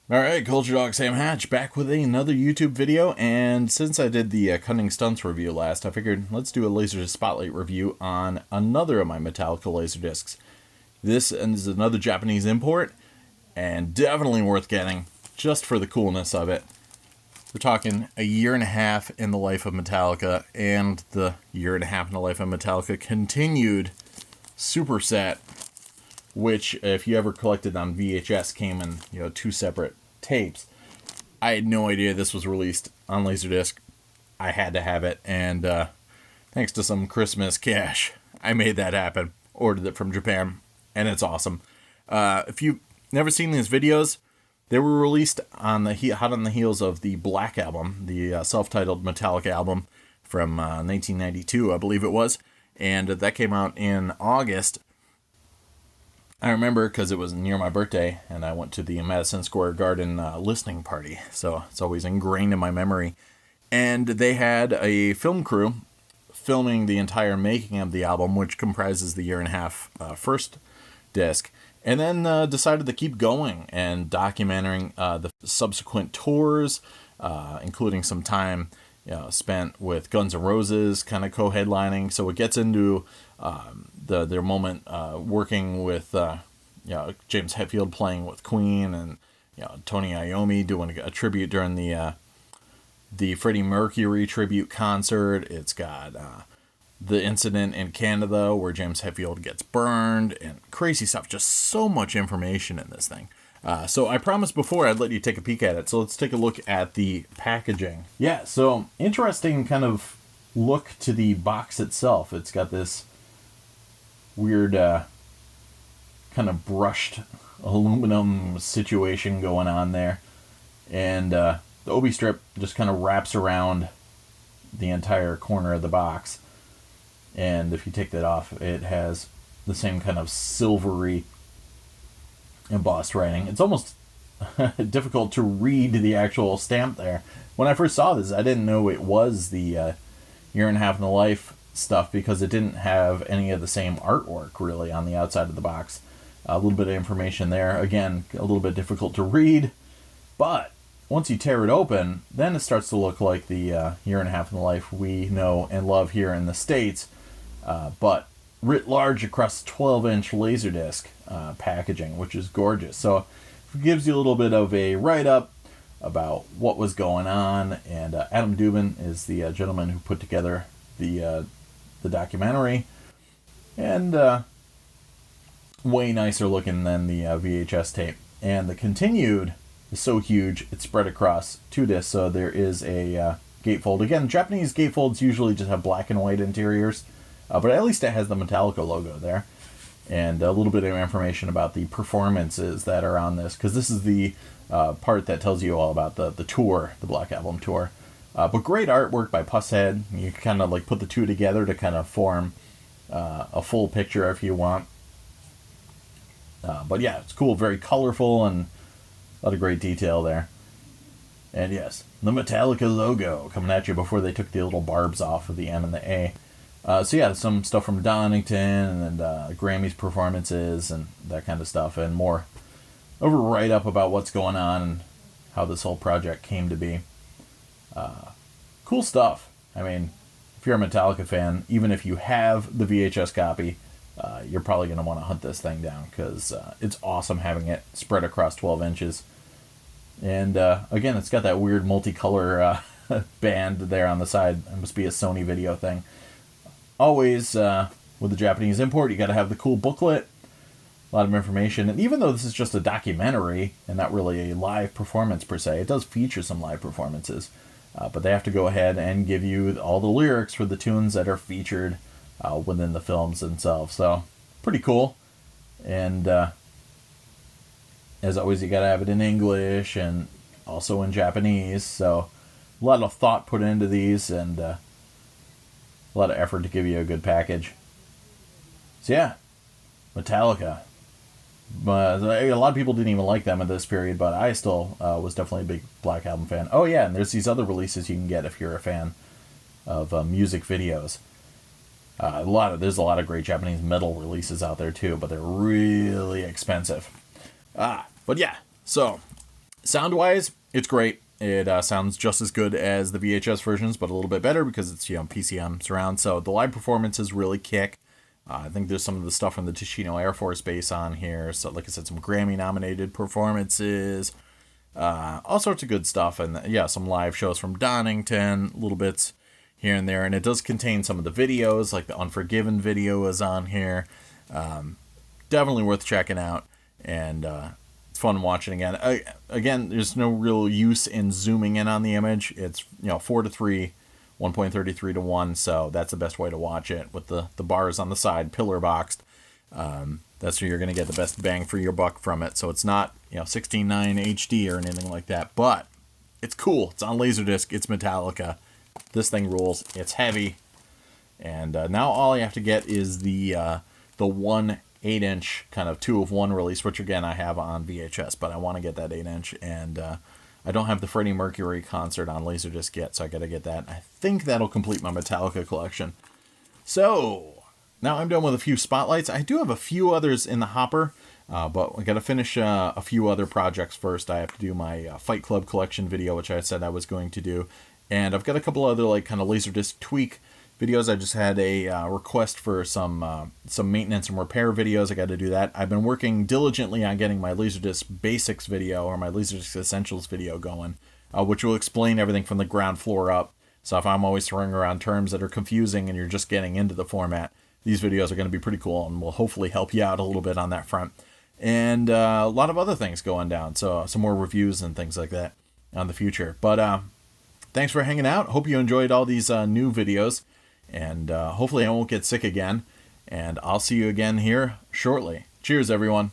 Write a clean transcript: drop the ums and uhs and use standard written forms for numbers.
Alright, Culturedog Sam Hatch back with another YouTube video, and since I did the Cunning Stunts review last, I figured let's do a Laserdisc Spotlight review on another of my Metallica Laserdiscs. This is another Japanese import, and definitely worth getting, just for the coolness of it. We're talking a year and a half in the life of Metallica, and the year and a half in the life of Metallica continued superset, which, if you ever collected on VHS, came in, two separate tapes. I had no idea this was released on Laserdisc. I had to have it, and thanks to some Christmas cash, I made that happen. Ordered it from Japan, and it's awesome. If you've never seen these videos, they were released on the hot on the heels of the Black Album, the self-titled Metallica album from 1992, I believe it was, and that came out in August. I remember because it was near my birthday, and I went to the Madison Square Garden listening party, so it's always ingrained in my memory. And they had a film crew filming the entire making of the album, which comprises the year and a half first disc, and then decided to keep going and documenting the subsequent tours, including some time spent with Guns N' Roses, kind of co-headlining. So it gets into their moment working with James Hetfield playing with Queen, and Tony Iommi doing a tribute during the Freddie Mercury tribute concert. It's got the incident in Canada where James Hetfield gets burned, and crazy stuff. Just so much information in this thing. So I promised before I'd let you take a peek at it. So let's take a look at the packaging. Yeah, so interesting kind of look to the box itself. It's got this weird kind of brushed aluminum situation going on there. And the obi strip just kind of wraps around the entire corner of the box. And if you take that off, it has the same kind of silvery embossed writing. It's almost difficult to read the actual stamp there. When I first saw this, I didn't know it was the year and a half in the life stuff, because it didn't have any of the same artwork really on the outside of the box. A little bit of information there. Again, a little bit difficult to read, but once you tear it open, then it starts to look like the year and a half in the life we know and love here in the States, but writ large across 12-inch Laserdisc packaging, which is gorgeous. So it gives you a little bit of a write-up about what was going on, and Adam Dubin is the gentleman who put together the documentary, and way nicer looking than the VHS tape. And the continued is so huge, it's spread across 2 discs, so there is a gatefold. Again, Japanese gatefolds usually just have black and white interiors, but at least it has the Metallica logo there, and a little bit of information about the performances that are on this, because this is the part that tells you all about the tour, the Black Album tour. But great artwork by Pusshead. You can kind of like put the two together to kind of form a full picture if you want. But yeah, it's cool, very colorful, and a lot of great detail there. And yes, the Metallica logo coming at you before they took the little barbs off of the M and the A. So yeah, some stuff from Donington, and Grammy's performances, and that kind of stuff, and more of a write-up about what's going on and how this whole project came to be. Cool stuff. I mean, if you're a Metallica fan, even if you have the VHS copy, you're probably going to want to hunt this thing down, because it's awesome having it spread across 12 inches. And again, it's got that weird multicolor band there on the side. It must be a Sony video thing. Always, with the Japanese import, you got to have the cool booklet, a lot of information. And even though this is just a documentary and not really a live performance per se, it does feature some live performances. But they have to go ahead and give you all the lyrics for the tunes that are featured within the films themselves. So, pretty cool. And as always, you got to have it in English and also in Japanese. So, a lot of thought put into these, and a lot of effort to give you a good package. So yeah, Metallica. But a lot of people didn't even like them at this period, but I still was definitely a big Black Album fan. Oh yeah, and there's these other releases you can get if you're a fan of music videos. There's a lot of great Japanese metal releases out there too, but they're really expensive. But yeah, so Sound-wise, it's great. It sounds just as good as the VHS versions, but a little bit better because it's, PCM surround. So the live performances really kick. I think there's some of the stuff from the Ticino Air Force Base on here. So, like I said, some Grammy-nominated performances, all sorts of good stuff. And, some live shows from Donington, little bits here and there. And it does contain some of the videos, like the Unforgiven video is on here. Definitely worth checking out. And it's fun watching again. Again, there's no real use in zooming in on the image. It's 4:3, 1.33 to 1, so that's the best way to watch it with the bars on the side, pillar boxed. That's where you're going to get the best bang for your buck from it. So it's not 16:9 HD or anything like that, but it's cool. It's on Laserdisc. It's Metallica. This thing rules. It's heavy, and now all you have to get is the 1 8-inch kind of 2-of-1 release, which again I have on VHS, but I want to get that 8-inch, and I don't have the Freddie Mercury concert on Laserdisc yet, so I got to get that. I think that'll complete my Metallica collection. So now I'm done with a few spotlights. I do have a few others in the hopper, but I got to finish a few other projects first. I have to do my Fight Club collection video, which I said I was going to do, and I've got a couple other kind of Laserdisc tweak videos. I just had a request for some maintenance and repair videos. I got to do that. I've been working diligently on getting my Laserdisc Basics video or my Laserdisc Essentials video going, which will explain everything from the ground floor up. So if I'm always throwing around terms that are confusing and you're just getting into the format, these videos are going to be pretty cool and will hopefully help you out a little bit on that front. And a lot of other things going down. So some more reviews and things like that on the future. But thanks for hanging out. Hope you enjoyed all these new videos. And hopefully I won't get sick again. And I'll see you again here shortly. Cheers, everyone.